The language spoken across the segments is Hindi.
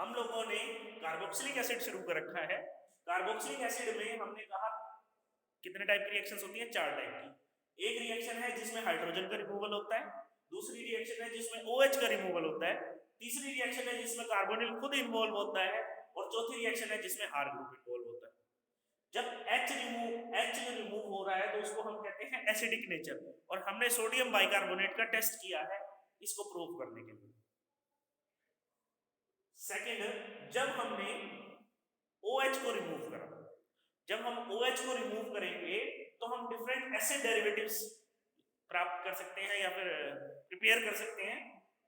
हम लोगों ने कार्बोक्सिलिक एसिड शुरू कर रखा है। कार्बोक्सिलिक एसिड में हमने कहा कितने टाइप की रिएक्शंस होती हैं, 4 टाइप की। एक रिएक्शन है जिसमें हाइड्रोजन का रिमूवल होता है, दूसरी रिएक्शन है जिसमें OH का रिमूवल होता है, तीसरी रिएक्शन है जिसमें कार्बोनिल खुद इन्वॉल्व होता है, और चौथी रिएक्शन है जिसमें R ग्रुप इन्वॉल्व होता है। जब H रिमूव हो रहा है तो उसको हम कहते हैं एसिडिक नेचर, और हमने सोडियम बाइकार्बोनेट का टेस्ट किया है इसको प्रूव करने के लिए। सेकंड, जब हमने OH को रिमूव करा, जब हम OH को रिमूव करेंगे तो हम डिफरेंट एसिड डेरिवेटिव्स प्राप्त कर सकते हैं या फिर प्रिपेयर कर सकते हैं,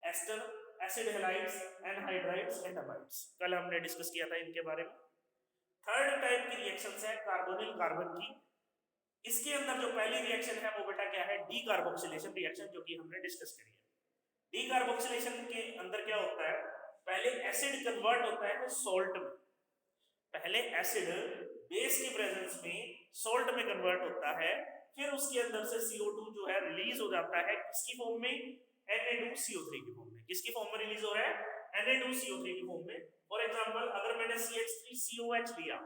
ester, acid halides, anhydrides and amides. कल हमने डिस्कस किया था इनके बारे में। थर्ड टाइप की रिएक्शंस है कार्बोनिल कार्बन की। इसके अंदर जो पहली रिएक्शन है वो बेटा क्या है, डीकार्बोक्सिलेशन रिएक्शन, जो कि हमने डिस्कस करी है। डीकार्बोक्सिलेशन के अंदर क्या होता है, पहले एसिड कन्वर्ट होता है सॉल्ट में। पहले एसिड बेस की प्रेजेंस में सॉल्ट में कन्वर्ट होता है, फिर उसके अंदर से CO2 जो है रिलीज हो जाता है किसकी फॉर्म में, Na2CO3 की फॉर्म में। किसकी फॉर्म में रिलीज हो रहा है, Na2CO3 की फॉर्म में। फॉर एग्जांपल अगर मैंने CH3COH लिया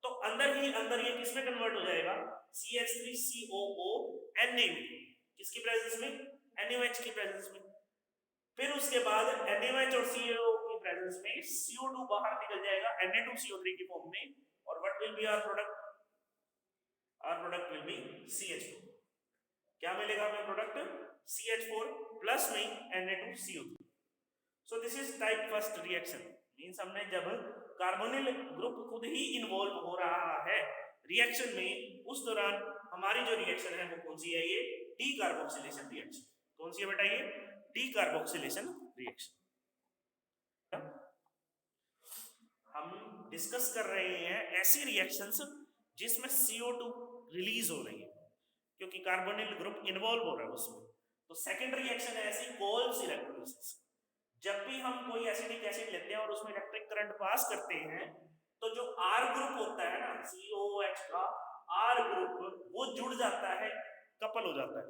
तो अंदर ये किस में कन्वर्ट हो जाएगा, CH3COO Na किसकी प्रेजेंस में, NaOH की प्रेजेंस में। फिर उसके बाद NaOH और CO की प्रेजेंस में CO2 बाहर निकल जाएगा Na2CO3 की फॉर्म में, और what will be our product, our product will be CH4। क्या मिलेगा हमें प्रोडक्ट, CH4 प्लस में Na2CO3। So this is type first reaction, means हमने जब कार्बोनिल ग्रुप खुद ही इन्वॉल्व हो रहा है रिएक्शन में, उस दौरान हमारी जो रिएक्शन है वो कौन सी है, ये डीकार्बोक्सिलेशन रिएक्शन। कौन सी है बेटा, ये डीकार्बोक्सिलेशन रिएक्शन। हम डिस्कस कर रहे हैं ऐसी रिएक्शंस जिसमें CO2 रिलीज हो रही है, क्योंकि कार्बोनिल ग्रुप इन्वॉल्व हो रहा है उसमें। तो सेकेंड रिएक्शन है ऐसी कोल्स इलेक्ट्रोलिसिस। जब भी हम कोई एसिडिक एसिड लेते हैं और उसमें इलेक्ट्रिक करंट पास करते हैं, तो जो R ग्रुप होता है ना, COOH का R ग्रुप, वो जुड़ जाता है, कपल हो जाता है,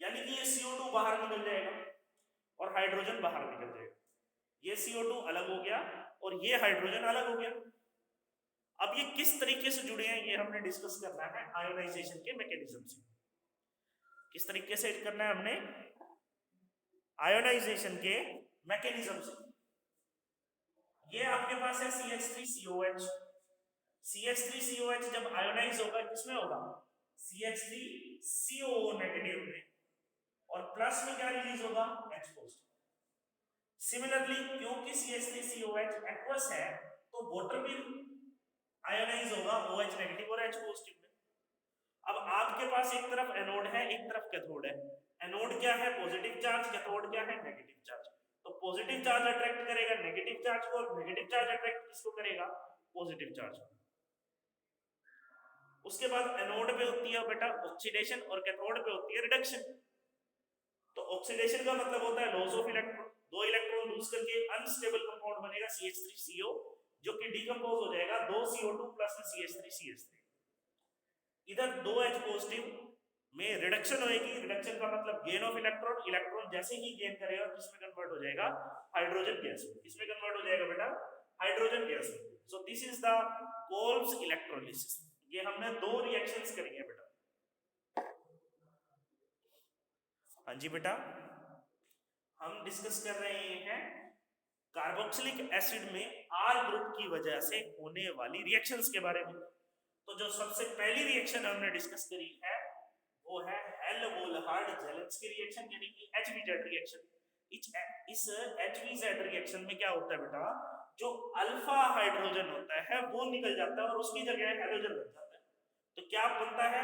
यानी कि ये CO2 बाहर निकल जाएगा और हाइड्रोजन बाहर निकल जाएगा। ये CO2 अलग हो गया और ये हाइड्रोजन अलग हो गया। अब ये किस तरीके से जुड़े हैं ये हमने डिस्कस करना है आयोनाइजेशन के मैकेनिज्म से। किस तरीके से करना है हमने, आयोनाइजेशन के मैकेनिज्म से। ये आपके पास है CH3COH। CH3COH जब आयोनाइज होगा किसमें होगा, CH3COO नेगेटिव में, और प्लस में क्या रिलीज होगा, H पॉजिटिव। सिमिलरली क्योंकि CH3COH एक्वस है तो वाटर भी आयोनाइज होगा OH नेगेटिव और H पॉजिटिव में। अब आपके पास एक तरफ एनोड है, एक तरफ कैथोड है। एनोड क्या है, पॉजिटिव चार्ज, कैथोड क्या है, नेगेटिव चार्ज। तो पॉजिटिव चार्ज अट्रैक्ट करेगा नेगेटिव चार्ज को, और नेगेटिव चार्ज अट्रैक्ट किसको करेगा, पॉजिटिव चार्ज। उसके बाद एनोड पे होती है बेटा ऑक्सीडेशन और कैथोड पे होती है रिडक्शन। तो ऑक्सीडेशन का मतलब होता है loss of electron, 2 electron lose करके अनस्टेबल कंपाउंड बनेगा CH3CO, जो कि डिकंपोज हो जाएगा 2 CO2 प्लस में CH3CH3। इधर 2 H पॉजिटिव में रिडक्शन होएगी, रिडक्शन का मतलब गेन ऑफ इलेक्ट्रॉन। इलेक्ट्रॉन जैसे ही गेन करेगा किसमें कन्वर्ट हो जाएगा, हाइड्रोजन गैस में। किसमें कन्वर्ट हो जाएगा बेटा, हाइड्रोजन गैस में। So this is the Kolbe's electrolysis. ये हमने 2 रिएक्शंस करी है बेटा। हाँ जी बेटा, हम डिस्कस कर रहे हैं कार्बोक्सिलिक एसिड में R ग्रुप की वजह से होने वाली रिएक्शंस के बारे में। तो जो सबसे पहली रिएक्शन हमने डिस्कस करी है वो है हेल्महोल्ट्ज-जेलेंस्की रिएक्शन, यानी कि HVZ रिएक्शन। इस HVZ रिएक्शन में क्या होता है बेटा, जो अल्फा हाइड्रोजन होता है वो निकल जाता है और उसकी जगह हैलोजन लग जाता है। तो क्या बनता है,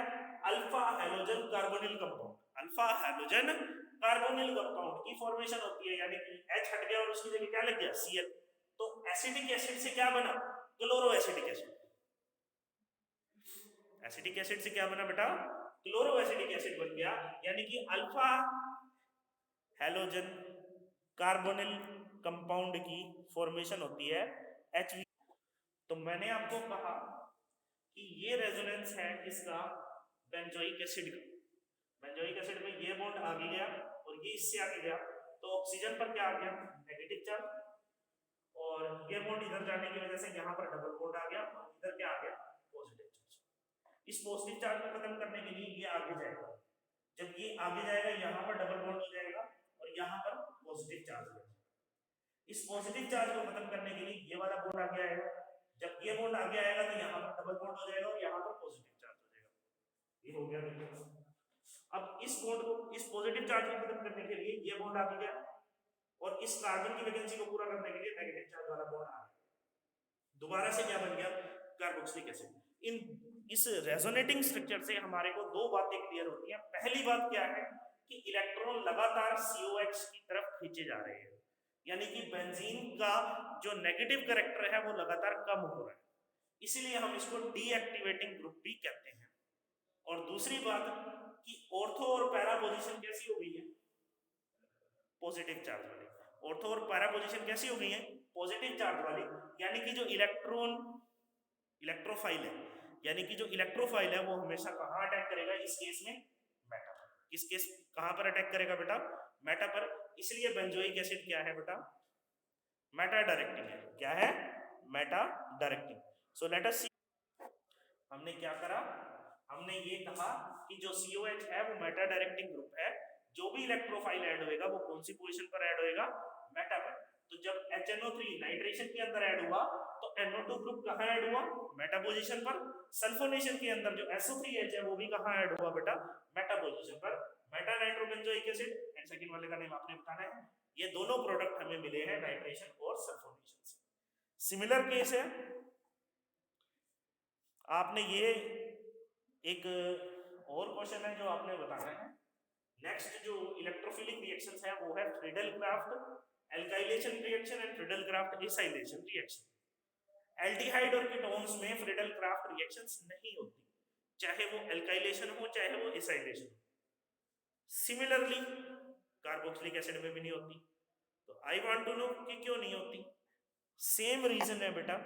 alpha halogen carbonyl compound. Alpha halogen carbonyl compound की फॉर्मेशन होती है, यानी कि H हट गया और उसकी जगह क्या लग गया, Cl। तो एसिडिक एसिड से क्या बना, chloro acidic acid. Acidic acid से क्या बना बेटा, क्लोरो एसिडिक एसिड बन गया, यानी कि अल्फा हैलोजन कार्बोनिल कंपाउंड की फॉर्मेशन होती है HV। तो मैंने आपको कहा कि ये रेजोनेंस है किसका, बेंजोइक एसिड का। बेंजोइक एसिड में ये बॉन्ड आगे गया और ये इससे आगे गया, तो ऑक्सीजन पर क्या आ गया, नेगेटिव चार्ज, और ये बॉन्ड इधर जाने की वजह से यहाँ पर डबल बॉन्ड आ गया और इधर क्या आ गया, पॉजिटिव चार्ज। इस पॉजिटिव चार्ज को खत्म करने के लिए ये आगे जाएगा, जब ये आगे जाएगा यहाँ पर डबल बॉन्ड हो जाएगा और यहाँ पर पॉजिटिव चार्ज हो जाएगा। इस पॉजिटिव चार्ज को खत्म करने के लिए ये वाला बॉन्ड आगे आएगा, जब ये बॉन्ड आगे आएगा तो यहाँ पर डबल बॉन्ड हो जाएगा और यहाँ पर पॉजिटिव चार्ज हो जाएगा। ये हो गया देखो। अब इस बॉन्ड को, इस पॉजिटिव चार्ज को खत्म करने के लिए ये बॉन्ड आगे गया और इस कार्बन की वैकेंसी को पूरा करने के लिए नेगेटिव चार्ज वाला बॉन्ड आ गया। दोबारा से क्या बन गया, कार्बोक्सिलिक एसिड। इन इस रेजोनेटिंग स्ट्रक्चर से हमारे को दो बातें क्लियर होती हैं। पहली बात क्या है कि इलेक्ट्रॉन लगातार COH की तरफ खींचे जा रहे हैं, यानी कि बेंजीन का जो नेगेटिव कैरेक्टर है वो लगातार कम हो रहा है, इसीलिए हम इसको डीएक्टिवेटिंग ग्रुप भी कहते हैं। और दूसरी बात कि ऑर्थो और पैरा पोजीशन कैसी हो गई है, पॉजिटिव चार्ज वाली। ऑर्थो और पैरा पोजीशन कैसी हो गई है, पॉजिटिव चार्ज वाली, यानी कि जो इलेक्ट्रोफाइल है, यानी कि जो इलेक्ट्रोफाइल है वो हमेशा कहाँ अटैक करेगा, इस केस में मेटा पर। किस केस कहाँ पर अटैक करेगा बेटा, मेटा पर। इसलिए बेंजोइक एसिड क्या है बेटा, मेटा डायरेक्टिंग है। क्या है, meta directing. So let us see, हमने क्या करा, हमने ये कहा कि जो COH है वो मेटा डायरेक्टिंग ग्रुप है, जो भी इलेक्ट्रोफाइल ऐड होएगा वो कौन सी पोजीशन पर ऐड होएगा, मेटा पर। तो जब HNO3 नाइट्रेशन के अंदर ऐड हुआ तो NO2 ग्रुप कहाँ ऐड हुआ, मेटा पोजीशन पर। सल्फोनेशन के अंदर जो SO3H है वो भी कहाँ ऐड हुआ बेटा, मेटा पोजीशन पर। Meta nitrobenzoic acid, and second वाले का नेम आपने बताना है। ये दोनों प्रोडक्ट हमें मिले हैं नाइट्रेशन और सल्फोनेशन से। सिमिलर केस है, आपने ये एक और क्वेश्चन है जो आपने बताना है। नेक्स्ट जो इलेक्ट्रोफिलिक रिएक्शंस है वो है Friedel-Crafts alkylation reaction and Friedel-Crafts acylation reaction. Aldehyde और कीटोन्स में फ्रीडल-क्राफ्ट रिएक्शंस नहीं होती, चाहे वो एल्काइलेशन हो चाहे वो एसाइलेशन हो। सिमिलरली कार्बोक्सिलिक एसिड में भी नहीं होती। तो आई वांट टू नो कि क्यों नहीं होती। सेम रीजन है बेटा,